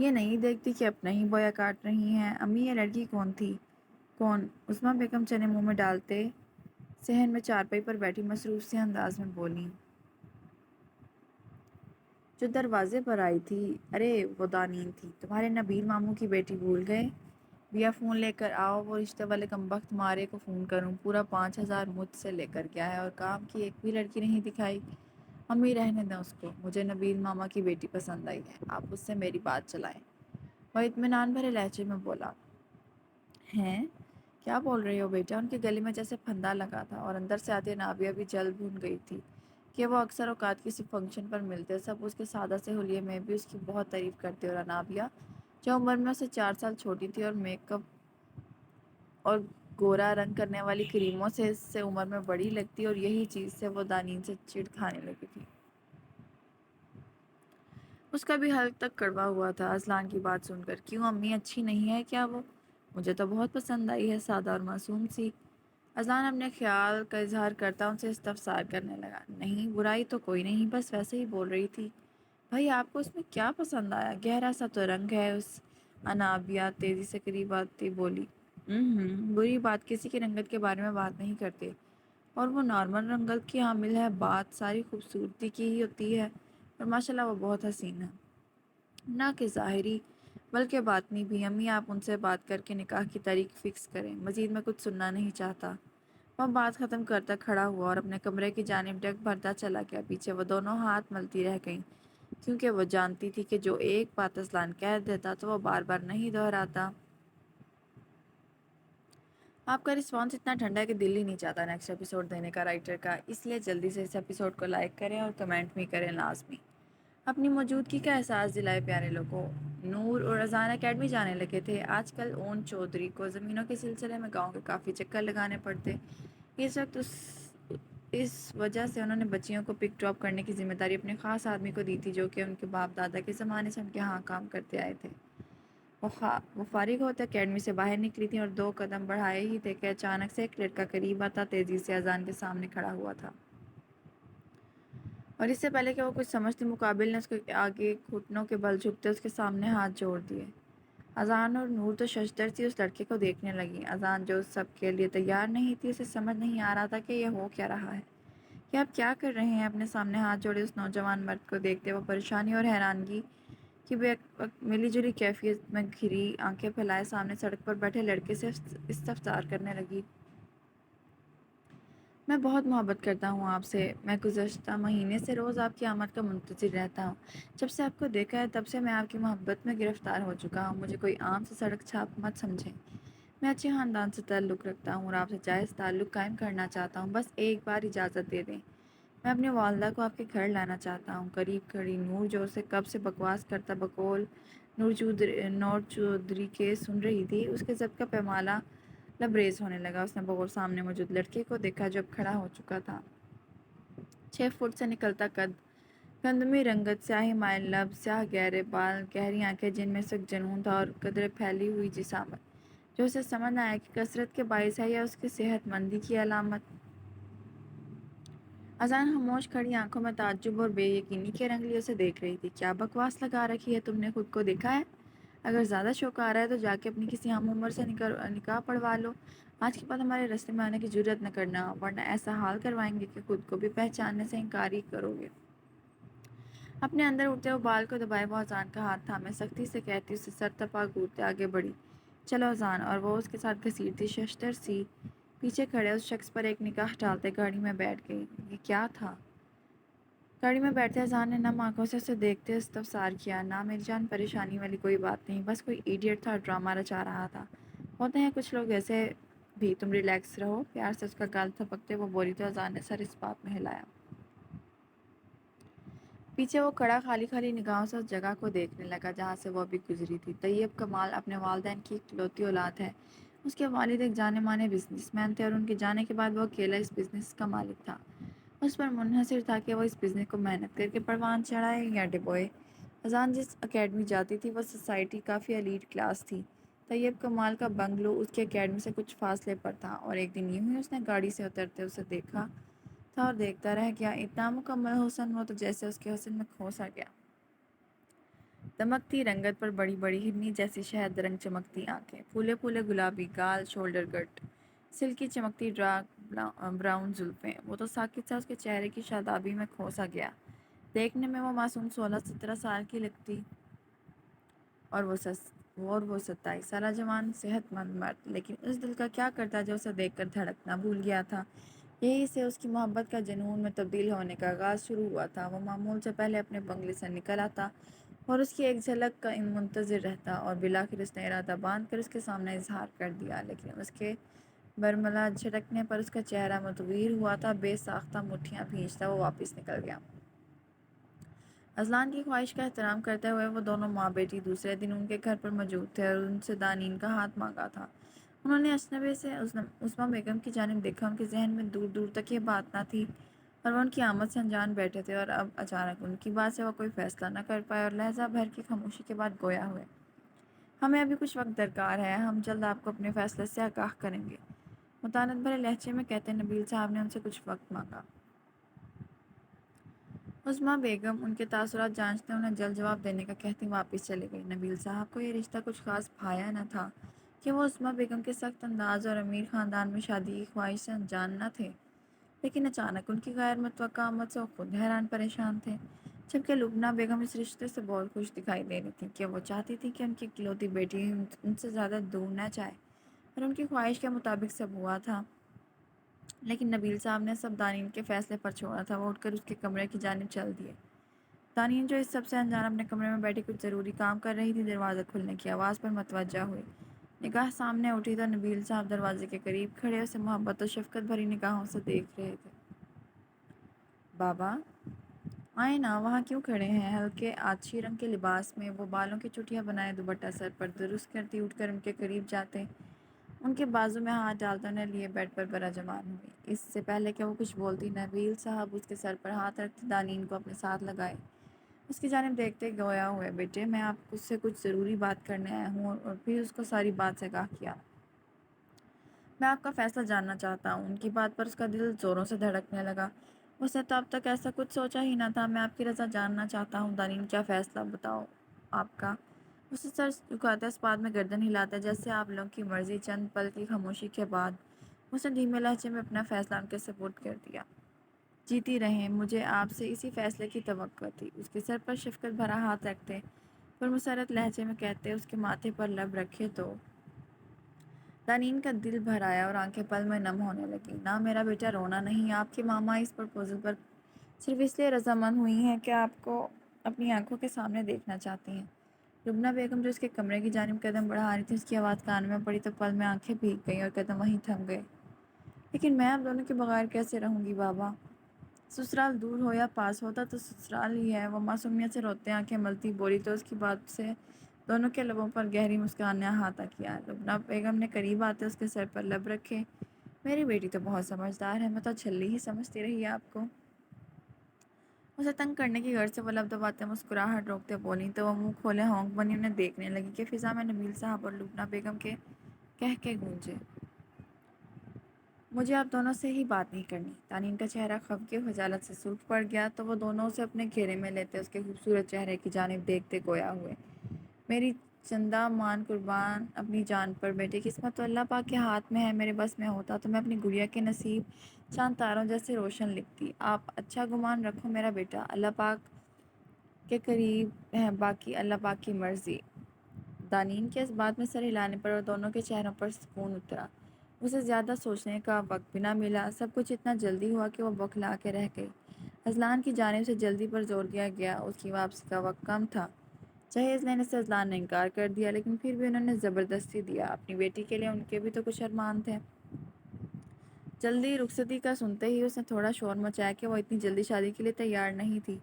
یہ نہیں دیکھتی کہ اپنا ہی بویا کاٹ رہی ہیں۔ امی یہ لڑکی کون تھی؟ کون؟ عظمیٰ بیگم چنے منہ میں ڈالتے صحن میں چارپائی پر بیٹھی مصروف سے انداز میں بولی۔ جو دروازے پر آئی تھی، ارے وہ دانین تھی، تمہارے نبیل ماموں کی بیٹی، بھول گئے؟ بیا فون لے کر آؤ، وہ رشتے والے کمبخت مارے کو فون کروں، پورا 5,000 مجھ سے لے کر گیا ہے اور کام کی ایک بھی لڑکی نہیں دکھائی۔ امی رہنے دیں اس کو، مجھے نبیل ماما کی بیٹی پسند آئی ہے، آپ اس سے میری بات چلائیں۔ وہ اطمینان بھرے لہجے میں بولا۔ ہیں؟ کیا بول رہے ہو بیٹا؟ ان کے گلے میں جیسے پھندا لگا تھا اور اندر سے آتے نابیہ بھی جل بھون گئی تھی کہ وہ اکثر اوقات کسی فنکشن پر ملتے، سب اس کے سادہ سے حلیے میں بھی اس کی بہت تعریف کرتے، اور نابیہ جو عمر میں اسے 4 سال چھوٹی تھی اور میک اپ اور گورا رنگ کرنے والی کریموں سے اس سے عمر میں بڑی لگتی، اور یہی چیز سے وہ دانین سے چڑ کھانے لگی تھی۔ اس کا بھی حلق تک کڑوا ہوا تھا اذلان کی بات سن کر۔ کیوں امی اچھی نہیں ہے کیا وہ؟ مجھے تو بہت پسند آئی ہے، سادہ اور معصوم سی۔ اذلان اپنے خیال کا اظہار کرتا ان سے استفسار کرنے لگا۔ نہیں، برائی تو کوئی نہیں، بس ویسے ہی بول رہی تھی۔ بھائی آپ کو اس میں کیا پسند آیا؟ گہرا سا تو رنگ ہے اس۔ انابیہ تیزی سے قریب آتی بولی۔ بری بات، کسی کی رنگت کے بارے میں بات نہیں کرتے، اور وہ نارمل رنگت کی حامل ہے، بات ساری خوبصورتی کی ہی ہوتی ہے، اور ماشاءاللہ وہ بہت حسین ہے، نہ کہ ظاہری بلکہ باطنی بھی۔ امی آپ ان سے بات کر کے نکاح کی تاریخ فکس کریں، مزید میں کچھ سننا نہیں چاہتا۔ وہ بات ختم کرتا کھڑا ہوا اور اپنے کمرے کی جانب ڈگ بھرتا چلا گیا۔ پیچھے وہ دونوں ہاتھ ملتی رہ گئیں، کیونکہ وہ جانتی تھی کہ جو ایک بات اذلان کہہ دیتا تو وہ بار بار نہیں دہراتا۔ آپ کا رسپانس اتنا ٹھنڈا ہے کہ دل ہی نہیں چاہتا نیکسٹ ایپیسوڈ دینے کا رائٹر کا، اس لیے جلدی سے اس ایپیسوڈ کو لائک کریں اور کمنٹ بھی کریں لازمی۔ اپنی موجودگی کا احساس دلائے پیارے لوگوں۔ نور اور اذان اکیڈمی جانے لگے تھے۔ آج کل اون چودھری کو زمینوں کے سلسلے میں گاؤں کے کافی چکر لگانے پڑتے۔ اس وقت اس وجہ سے انہوں نے بچیوں کو پک ڈراپ کرنے کی ذمہ داری اپنے خاص آدمی کو دی تھی، جو کہ ان کے باپ دادا کے زمانے سے ان کے ہاں کام کرتے آئے تھے۔ وہ فارغ ہوتے اکیڈمی سے باہر نکلی تھیں اور 2 قدم بڑھائے ہی تھے کہ اچانک سے ایک لڑکا قریب آتا تیزی سے اذان کے سامنے کھڑا ہوا تھا، اور اس سے پہلے کہ وہ کچھ سمجھتی مقابل نے اس کے آگے گھٹنوں کے بل جھکتے اس کے سامنے ہاتھ جوڑ دیے۔ اذان اور نور تو ششدر سی اس لڑکے کو دیکھنے لگی۔ اذان جو سب کے لیے تیار نہیں تھی، اسے سمجھ نہیں آ رہا تھا کہ یہ ہو کیا رہا ہے، کہ آپ کیا کر رہے ہیں۔ اپنے سامنے ہاتھ جوڑے اس نوجوان مرد کو دیکھتے وہ پریشانی اور حیرانگی کی بے وقت ملی جلی کیفیت میں گھری آنکھیں پھیلائے سامنے سڑک پر بیٹھے لڑکے سے استفسار کرنے لگی۔ میں بہت محبت کرتا ہوں آپ سے، میں گزشتہ مہینے سے روز آپ کی آمد کا منتظر رہتا ہوں۔ جب سے آپ کو دیکھا ہے تب سے میں آپ کی محبت میں گرفتار ہو چکا ہوں۔ مجھے کوئی عام سے سڑک چھاپ مت سمجھیں، میں اچھے خاندان سے تعلق رکھتا ہوں اور آپ سے جائز تعلق قائم کرنا چاہتا ہوں، بس ایک بار اجازت دے دیں۔ میں اپنی والدہ کو آپ کے گھر لانا چاہتا ہوں۔ قریب کھڑی نور جو اسے کب سے بکواس کرتا بقول نور چودھری کے سن رہی تھی، اس کے ضبط کا پیمانہ لبریز ہونے لگا۔ اس نے بغور سامنے موجود لڑکے کو دیکھا جو اب کھڑا ہو چکا تھا۔ 6 فٹ سے نکلتا قد، گندمی رنگت، سیاہی مائل لب، سیاہ گہرے بال، گہری آنکھیں جن میں سخت جنون تھا، اور قدرے پھیلی ہوئی جسامت جو اسے سمجھ نہ آیا کہ کثرت کے باعث ہے یا اس کی صحت مندی کی علامت۔ اذان خاموش کھڑی آنکھوں میں تعجب اور بے یقینی کے رنگ لیے اسے دیکھ رہی تھی۔ کیا بکواس لگا رکھی ہے تم نے؟ خود کو دیکھا ہے؟ اگر زیادہ شوق آ رہا ہے تو جا کے اپنی کسی ہم عمر سے نکاح پڑھوا لو۔ آج کے بعد ہمارے راستے میں آنے کی جرات نہ کرنا، ورنہ ایسا حال کروائیں گے کہ خود کو بھی پہچاننے سے انکار ہی کرو گے۔ اپنے اندر اٹھتے ہوئے بال کو دبائے وہ اذان کا ہاتھ تھامے سختی سے کہتی اسے سر تپا گھورتے آگے بڑھی۔ چلو اذان، اور وہ اس کے ساتھ گھسیٹتی ششدر سی پیچھے کھڑے اس شخص پر ایک نگاہ ڈالتے گاڑی میں بیٹھ گئی۔ یہ کیا تھا؟ گاڑی میں بیٹھتے اذان نے نم آنکھوں سے اسے دیکھتے استفسار کیا۔ نہ میری جان، پریشانی والی کوئی بات نہیں، بس کوئی ایڈیٹ تھا، ڈرامہ رچا رہا تھا، ہوتے ہیں کچھ لوگ ایسے بھی، تم ریلیکس رہو۔ پیار سے اس کا گال تھپکتے وہ بولی تو اذان نے سر اس بات میں ہلایا۔ پیچھے وہ کھڑا خالی خالی نگاہوں سے اس جگہ کو دیکھنے لگا جہاں سے وہ ابھی گزری تھی۔ طیب کمال اپنے والدین کی اکلوتی اولاد ہے۔ اس کے والد ایک جانے مانے بزنس مین تھے اور ان کے جانے کے بعد وہ اکیلا اس بزنس کا مالک تھا۔ اس پر منحصر تھا کہ وہ اس بزنس کو محنت کر کے پروان چڑھائے یا ڈبوئے۔ اذان جس اکیڈمی جاتی تھی وہ سوسائٹی کافی ایلیٹ کلاس تھی۔ طیب کمال کا بنگلو اس کی اکیڈمی سے کچھ فاصلے پر تھا، اور ایک دن یوں ہی اس نے گاڑی سے اترتے اسے دیکھا تھا اور دیکھتا رہ گیا۔ اتنا مکمل حسن وہ تو جیسے اس کے حسن میں کھو سا گیا۔ دمکتی رنگت پر بڑی بڑی ہرنی جیسی شہد رنگ چمکتی آنکھیں، پھولے پھولے گلابی گال، شولڈر کٹ، سلکی چمکتی ڈارک براؤن زلفیں۔ وہ تو ساکت سا اس کے چہرے کی شادابی میں کھو سا گیا۔ دیکھنے میں وہ معصوم 16-17 سال کی لگتی اور وہ 27 سالہ جوان صحت مند مرد، لیکن اس دل کا کیا کرتا جو اسے دیکھ کر دھڑکنا بھول گیا تھا۔ یہی سے اس کی محبت کا جنون میں تبدیل ہونے کا آغاز شروع ہوا تھا۔ وہ معمول سے پہلے اپنے بنگلے سے نکل آتا اور اس کی ایک جھلک کا منتظر رہتا اور بالآخر اس نے ارادہ باندھ کر اس کے سامنے اظہار کر دیا، لیکن اس کے برملا جھٹکنے پر اس کا چہرہ متغیر ہوا تھا، بے ساختہ مٹھیاں بھینچتا وہ واپس نکل گیا۔ اذلان کی خواہش کا احترام کرتے ہوئے وہ دونوں ماں بیٹی دوسرے دن ان کے گھر پر موجود تھے اور ان سے دانین کا ہاتھ مانگا تھا۔ انہوں نے اجنبی سے عظمیٰ بیگم کی جانب دیکھا۔ ان کے ذہن میں دور دور تک یہ بات نہ تھی اور وہ ان کی آمد سے انجان بیٹھے تھے، اور اب اچانک ان کی بات سے وہ کوئی فیصلہ نہ کر پائے اور لہجہ بھر کی خاموشی کے بعد گویا ہوئے، ہمیں ابھی کچھ وقت درکار ہے، ہم جلد آپ کو اپنے فیصلے سے آگاہ کریں گے، متانت بھرے لہجے میں کہتے نبیل صاحب نے ان سے کچھ وقت مانگا۔ عظمیٰ بیگم ان کے تاثرات جانچتے انہیں جلد جواب دینے کا کہتی واپس چلی گئی۔ نبیل صاحب کو یہ رشتہ کچھ خاص بھایا نہ تھا کہ وہ عظمیٰ بیگم کے سخت انداز اور امیر خاندان میں شادی کی خواہش سے انجان نہ تھے، لیکن اچانک ان کی غیر متوقع آمد سے وہ خود حیران پریشان تھے، جبکہ لبنہ بیگم اس رشتے سے بہت خوش دکھائی دے رہی تھی کہ وہ چاہتی تھی کہ ان کی اکلوتی بیٹی ان سے زیادہ دور نہ جائے، اور ان کی خواہش کے مطابق سب ہوا تھا۔ لیکن نبیل صاحب نے سب دانین کے فیصلے پر چھوڑا تھا۔ وہ اٹھ کر اس کے کمرے کی جانب چل دیے۔ دانین جو اس سب سے انجان اپنے کمرے میں بیٹھی کچھ ضروری کام کر رہی تھی، دروازہ کھلنے کی آواز پر متوجہ ہوئی۔ نگاہ سامنے اٹھی تو نبیل صاحب دروازے کے قریب کھڑے اسے محبت و شفقت بھری نگاہوں سے دیکھ رہے تھے۔ بابا آئیں نا، وہاں کیوں کھڑے ہیں؟ ہلکے آتشی رنگ کے لباس میں وہ بالوں کی چٹیاں بنائے دوپٹہ سر پر درست کرتی اٹھ کر ان کے قریب جاتے، ان کے بازو میں ہاتھ ڈالتے انہیں لیے بیڈ پر براجمان ہوئی۔ اس سے پہلے کہ وہ کچھ بولتی، نبیل صاحب اس کے سر پر ہاتھ رکھتے دانین کو اپنے ساتھ لگائے، اس کی جانب دیکھتے گویا ہوئے، بیٹے میں آپ سے کچھ ضروری بات کرنے آیا ہوں، اور پھر اس کو ساری بات سے آگاہ کیا۔ میں آپ کا فیصلہ جاننا چاہتا ہوں۔ ان کی بات پر اس کا دل زوروں سے دھڑکنے لگا۔ اس نے تو اب تک ایسا کچھ سوچا ہی نہ تھا۔ میں آپ کی رضا جاننا چاہتا ہوں دانین، کیا فیصلہ بتاؤ آپ کا؟ اسے سر جھکاتے اس بات میں گردن ہلاتے جیسے آپ لوگوں کی مرضی۔ چند پل کی خاموشی کے بعد اس نے دھیمے لہجے میں اپنا فیصلہ ان کے سپرد کر دیا۔ جیتی رہیں، مجھے آپ سے اسی فیصلے کی توقع تھی، اس کے سر پر شفقت بھرا ہاتھ رکھتے پر مسرت لہجے میں کہتے، اس کے ماتھے پر لب رکھے تو دانین کا دل بھر آیا اور آنکھیں پل میں نم ہونے لگیں۔ نہ میرا بیٹا، رونا نہیں۔ آپ کی ماما اس پرپوزل پر صرف اس لیے رضامند ہوئی ہیں کہ آپ کو اپنی آنکھوں کے سامنے دیکھنا چاہتی ہیں۔ لبنہ بیگم جو اس کے کمرے کی جانب قدم بڑھا رہی تھی، اس کی آواز کان میں پڑی تو پل میں آنکھیں بھیگ گئیں اور قدم وہیں تھم گئے۔ لیکن میں آپ دونوں کے بغیر کیسے رہوں گی بابا؟ سسرال دور ہو یا پاس ہوتا تو سسرال ہی ہے۔ وہ معصومیت سے روتے آنکھیں ملتی بولی تو اس کی بات سے دونوں کے لبوں پر گہری مسکان نے احاطہ کیا۔ لبنہ بیگم نے قریب آتے اس کے سر پر لب رکھے، میری بیٹی تو بہت سمجھدار ہے، میں تو چھلی ہی سمجھتی رہی آپ کو۔ اسے تنگ کرنے کی غرض سے وہ لب دباتے مسکراہٹ روکتے بولی تو وہ منہ کھولے ہونک بنی انہیں دیکھنے لگی کہ فضا میں نبیل صاحب اور لبنہ بیگم کے کہکے گونجے، مجھے آپ دونوں سے ہی بات نہیں کرنی۔ دانین کا چہرہ خفگی و خجالت سے سرخ پڑ گیا تو وہ دونوں اسے اپنے گھیرے میں لیتے اس کے خوبصورت چہرے کی جانب دیکھتے گویا ہوئے، میری چندہ مان قربان اپنی جان پر، بیٹے قسمت تو اللہ پاک کے ہاتھ میں ہے، میرے بس میں ہوتا تو میں اپنی گڑیا کے نصیب چاند تاروں جیسے روشن لکھتی۔ آپ اچھا گمان رکھو میرا بیٹا، اللہ پاک کے قریب ہے، باقی اللہ پاک کی مرضی۔ دانین کے اس بات میں سر ہلانے پر اور دونوں کے چہروں پر سکون اترا۔ اسے زیادہ سوچنے کا وقت بھی نہ ملا، سب کچھ اتنا جلدی ہوا کہ وہ بوکھلا کے رہ گئی۔ اذلان کی جانب سے جلدی پر زور دیا گیا، اس کی واپسی کا وقت کم تھا۔ جہیز لینے سے اذلان نے انکار کر دیا، لیکن پھر بھی انہوں نے زبردستی دیا، اپنی بیٹی کے لیے ان کے بھی تو کچھ ارمان تھے۔ جلدی رخصتی کا سنتے ہی اس نے تھوڑا شور مچایا کہ وہ اتنی جلدی شادی کے لیے تیار نہیں تھی۔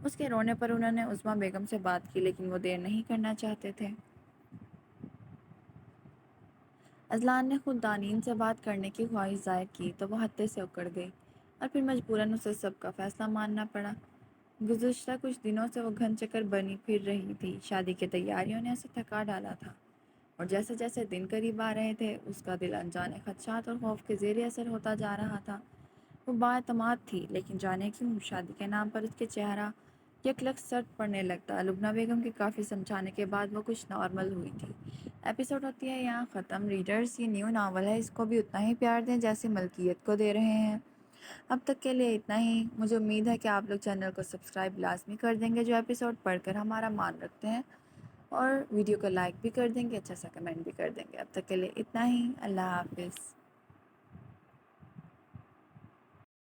اس کے رونے پر انہوں نے عظمیٰ بیگم سے بات کی، لیکن وہ دیر نہیں کرنا چاہتے تھے۔ اذلان نے خود دانین سے بات کرنے کی خواہش ظاہر کی تو وہ ہتے سے اکڑ گئی، اور پھر مجبوراً اسے سب کا فیصلہ ماننا پڑا۔ گزشتہ کچھ دنوں سے وہ گھن چکر بنی پھر رہی تھی، شادی کی تیاریوں نے اسے تھکا ڈالا تھا، اور جیسے جیسے دن قریب آ رہے تھے اس کا دل انجانے خدشات اور خوف کے زیر اثر ہوتا جا رہا تھا۔ وہ بااعتماد تھی، لیکن جانے کیوں شادی کے نام پر اس کے چہرہ یک سٹ پڑنے لگتا۔ لبنہ بیگم کے کافی سمجھانے کے بعد وہ کچھ نارمل ہوئی تھی۔ ایپیسوڈ ہوتی ہے یہاں ختم۔ ریڈرز یہ نیو ناول ہے، اس کو بھی اتنا ہی پیار دیں جیسے ملکیت کو دے رہے ہیں۔ اب تک کے لیے اتنا ہی۔ مجھے امید ہے کہ آپ لوگ چینل کو سبسکرائب لازمی کر دیں گے جو ایپیسوڈ پڑھ کر ہمارا مان رکھتے ہیں، اور ویڈیو کو لائک بھی کر دیں گے، اچھا سا کمنٹ بھی کر دیں گے۔ اب تک کے لیے اتنا ہی۔ اللہ حافظ۔